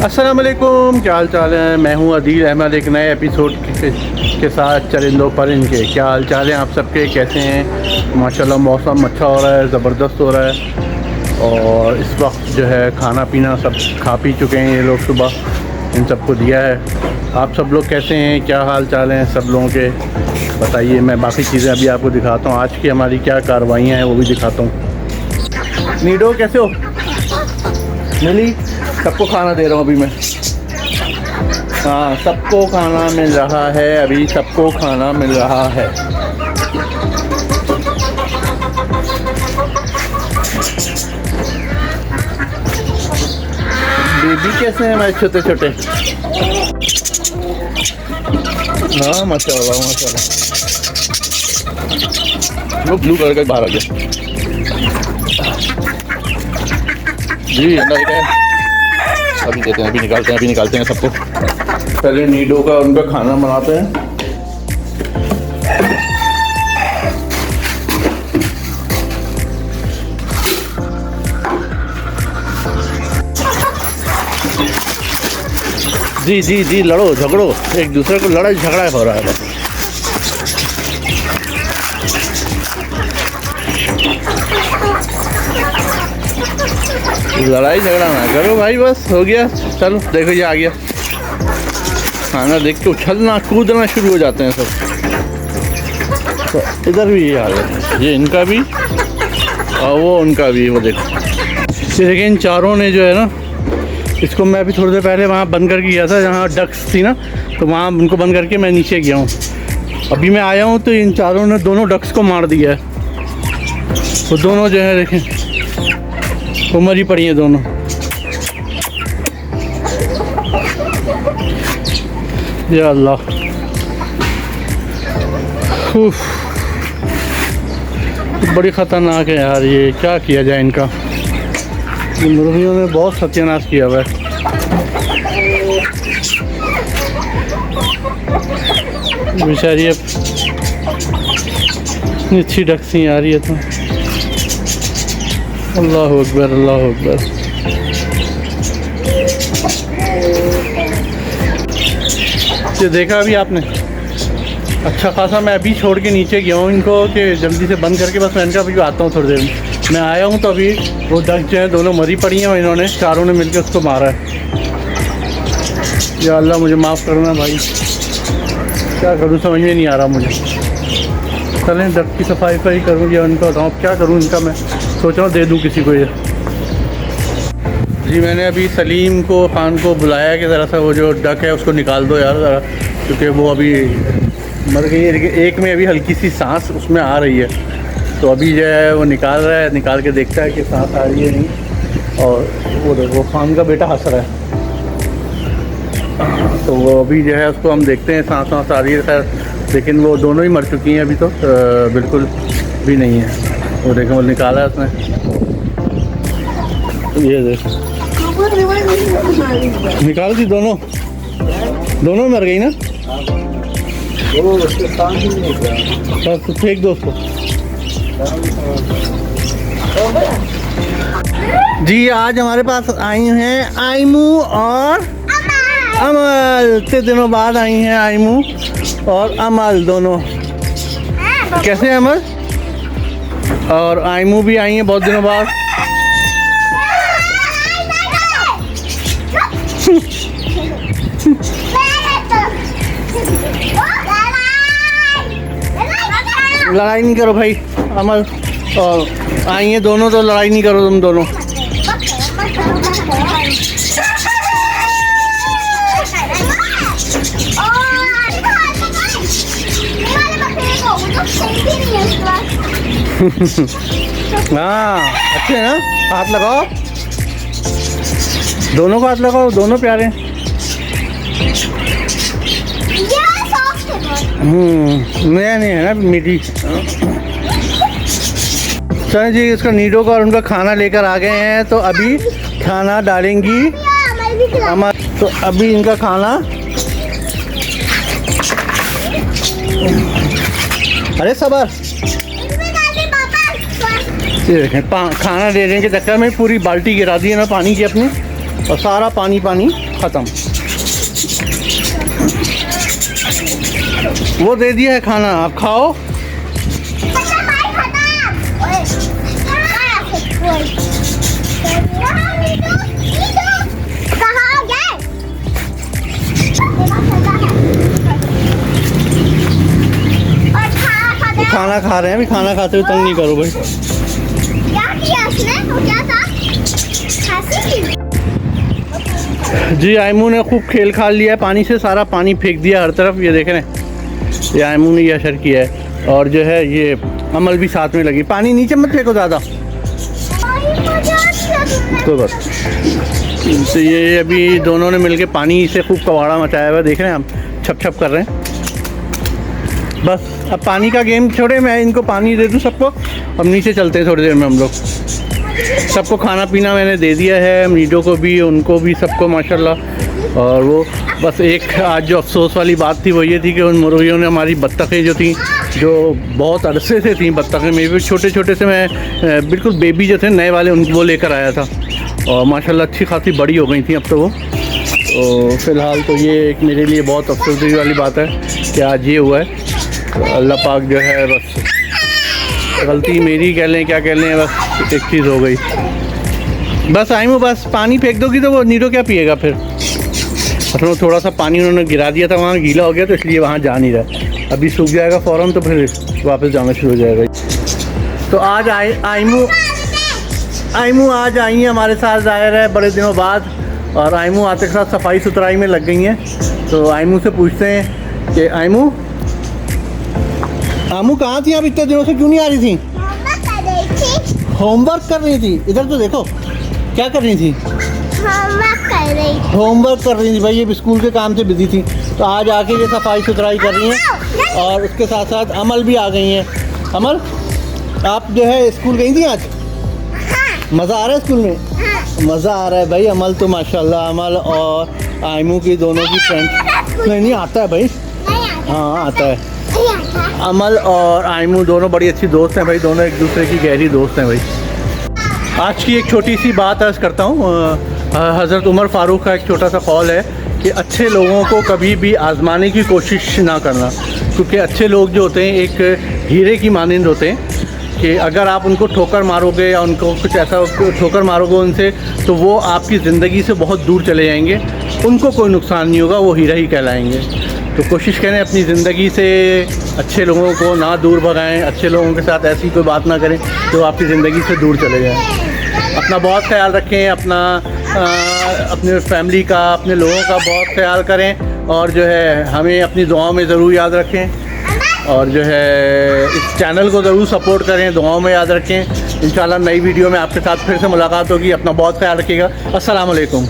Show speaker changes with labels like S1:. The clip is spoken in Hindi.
S1: अस्सलाम वालेकुम, क्या हाल चाल है। मैं हूं अदील अहमद, एक नए एपिसोड के साथ चरिंदों परिंद के। क्या हाल चाल है आप सबके, कैसे हैं। माशाल्लाह मौसम अच्छा हो रहा है, ज़बरदस्त हो रहा है। और इस वक्त जो है खाना पीना सब खा पी चुके हैं ये लोग, सुबह इन सबको दिया है। आप सब लोग कैसे हैं, क्या हाल चाल हैं सब लोगों के, बताइए। मैं बाकी चीज़ें अभी आपको दिखाता हूँ, आज की हमारी क्या कार्रवाइयाँ हैं वो भी दिखाता हूँ। नीडो कैसे हो। मिली, सबको खाना दे रहा हूँ अभी मैं। हाँ, सबको खाना मिल रहा है, अभी सबको खाना मिल रहा है। बेबी कैसे हैं हमारे छोटे छोटे। हाँ माशाल्लाह माशाल्लाह। वो ब्लू कलर का बाहर आ गया जी। अंदर है, अभी देते हैं, अभी निकालते हैं सबको। पहले नीडो का उनका खाना बनाते हैं। जी जी जी, लड़ो झगड़ो, एक दूसरे को लड़ाई झगड़ा हो रहा है। लड़ाई झगड़ा ना करो भाई, बस हो गया। चलो देखो ये आ गया खाना, देख के उछलना कूदना शुरू हो जाते हैं सब। तो इधर भी ये आ गया, ये इनका भी और वो उनका भी। वो देखो, ये देखिए इन चारों ने जो है ना, इसको मैं अभी थोड़ी देर पहले वहाँ बंद करके गया था जहाँ डक्स थी ना, तो वहाँ उनको बंद करके मैं नीचे गया हूँ। अभी मैं आया हूँ तो इन चारों ने दोनों डक्स को मार दिया है। वो दोनों जो है देखें, वो मरी पड़ी हैं दोनों। या अल्लाह, बड़ी ख़तरनाक है यार। ये क्या किया जाए इनका, मुर्गियों ने बहुत सत्यानाश किया हुआ है। बेचारी अब इतनी अच्छी डक्सी आ रही है तो अल्लाह अकबर अल्लाह अकबर। ये देखा अभी आपने, अच्छा खासा मैं अभी छोड़ के नीचे गया हूँ इनको कि जल्दी से बंद करके, बस मैं इनका अभी आता हूँ थोड़ी देर में। मैं आया हूँ तो अभी वो डक जो है दोनों मरी पड़ी हैं और इन्होंने चारों ने मिलकर उसको मारा है। या अल्लाह मुझे माफ़ करना भाई, क्या करूँ समझ में नहीं आ रहा मुझे। चलें डक की सफाई करूँ या उनका बताऊँ क्या करूँ इनका। मैं सोच रहा हूँ दे दूँ किसी को ये। जी मैंने अभी सलीम को खान को बुलाया कि ज़रा सा वो जो डक है उसको निकाल दो यार ज़रा, क्योंकि वो अभी मर गई है। एक में अभी हल्की सी सांस उसमें आ रही है, तो अभी जो है वो निकाल रहा है, निकाल के देखता है कि सांस आ रही है नहीं। और वो देखो खान का बेटा हंस रहा है, तो वो अभी जो है उसको हम देखते हैं सांस आ रही है खैर, लेकिन वो दोनों ही मर चुकी हैं अभी तो बिल्कुल भी नहीं है। वो देखो वो निकाला है उसने, ये देखो निकाल दी, दोनों मर गई ना। तो फेंक दो उसको। जी आज हमारे पास आई हैं आइमू और अमल। इतने दिनों बाद आई हैं आइमू और अमल दोनों। कैसे हैं अमल और आइमू भी आई हैं बहुत दिनों बाद। लड़ाई नहीं करो भाई, अमल और आई हैं दोनों, तो लड़ाई नहीं करो तुम दोनों। हाँ अच्छे हैं ना, हाथ लगाओ दोनों को, हाथ लगाओ, दोनों प्यारे हैं। नया नहीं है ना, मीठी। चलें जी, इसका नीडो का और उनका खाना लेकर आ गए हैं, तो अभी खाना डालेंगी अमर। तो अभी इनका खाना, अरे सबर, ये देखें खाना देने के चक्कर में पूरी बाल्टी गिरा दी है ना पानी की अपनी, और सारा पानी पानी ख़त्म। वो दे दिया है खाना, आप खाओ। खाना खा रहे हैं, अभी खाना खाते हुए तंग नहीं करो भाई।
S2: क्या किया उसने? वो क्या था?
S1: जी आयमू ने खूब खेल खाल लिया है पानी से, सारा पानी फेंक दिया हर तरफ। ये देख रहे हैं, ये आयमू ने ये असर किया है। और जो है ये अमल भी साथ में लगी। पानी नीचे मत फेंको ज़्यादा तो बस। तो ये अभी दोनों ने मिलके पानी से खूब कबाड़ा मचाया हुआ, देख रहे हैं हम, छप छप कर रहे हैं। बस अब पानी का गेम छोड़े, मैं इनको पानी दे दूँ सबको। अब नीचे चलते हैं थोड़ी देर में हम लोग। सबको खाना पीना मैंने दे दिया है, मीडो को भी, उनको भी, सबको माशाल्लाह। और वो बस एक आज जो अफसोस वाली बात थी वो ये थी कि उन मुर्गियों ने हमारी बत्तखें जो थी, जो बहुत अरसे से थी बत्तखें, में भी छोटे छोटे से, मैं बिल्कुल बेबी जो थे नए वाले, उन वो लेकर आया था। और माशाल्लाह अच्छी खासी बड़ी हो गई थी अब तो वो। तो फ़िलहाल तो ये एक मेरे लिए बहुत अफसोस वाली बात है कि आज ये हुआ है। तो अल्लाह पाक जो है, बस गलती मेरी कह लें, क्या कह लें, बस एक चीज़ हो गई। बस आइमू, बस पानी फेंक दोगी तो वो नीरो क्या पिएगा फिर। मतलब थोड़ा सा पानी उन्होंने गिरा दिया था, वहाँ गीला हो गया तो इसलिए वहाँ जा नहीं रहा। अभी सूख जाएगा फ़ौरन तो फिर वापस जाना शुरू हो जाएगा। तो आज आइमू आज आई हैं हमारे साथ, ज़ाहिर है बड़े दिनों बाद। और आइमू आते के साथ सफाई सुथराई में लग गई हैं। तो आइमू से पूछते हैं कि आइमू कहाँ थी आप? इतने दिनों से क्यों नहीं आ रही थी? होमवर्क कर रही थी। इधर तो देखो, क्या कर रही थी? होमवर्क कर रही थी भाई। ये स्कूल के काम से बिजी थी, तो आज आके ये सफाई सुथराई कर रही हैं। और उसके साथ साथ अमल भी आ गई हैं। अमल, आप जो है स्कूल गई थी आज? मज़ा आ रहा है स्कूल में? मज़ा आ रहा है भाई। अमल तो माशाल्लाह, अमल और आइमू की दोनों की फ्रेंड। नहीं आता है भाई, हाँ आता है। अमल और आइमू दोनों बड़ी अच्छी दोस्त हैं भाई, दोनों एक दूसरे की गहरी दोस्त हैं भाई। आज की एक छोटी सी बात अर्ज़ करता हूँ। हज़रत उमर फ़ारूक का एक छोटा सा कौल है कि अच्छे लोगों को कभी भी आज़माने की कोशिश ना करना, क्योंकि अच्छे लोग जो होते हैं एक हीरे की मानंद होते हैं कि अगर आप उनको ठोकर मारोगे या उनको कुछ ऐसा ठोकर मारोगे उनसे, तो वो आपकी ज़िंदगी से बहुत दूर चले जाएंगे। उनको कोई नुकसान नहीं होगा, वो हीरा ही कहलाएंगे। तो कोशिश करें अपनी ज़िंदगी से अच्छे लोगों को ना दूर भगाएं, अच्छे लोगों के साथ ऐसी कोई बात ना करें जो आपकी ज़िंदगी से दूर चले जाएं। अपना बहुत ख्याल रखें, अपने फैमिली का, अपने लोगों का बहुत ख्याल करें। और जो है हमें अपनी दुआओं में ज़रूर याद रखें। और जो है इस चैनल को ज़रूर सपोर्ट करें, दुआओं में याद रखें। इंशाल्लाह नई वीडियो में आपके साथ फिर से मुलाकात होगी। अपना बहुत ख्याल रखिएगा। अस्सलाम वालेकुम।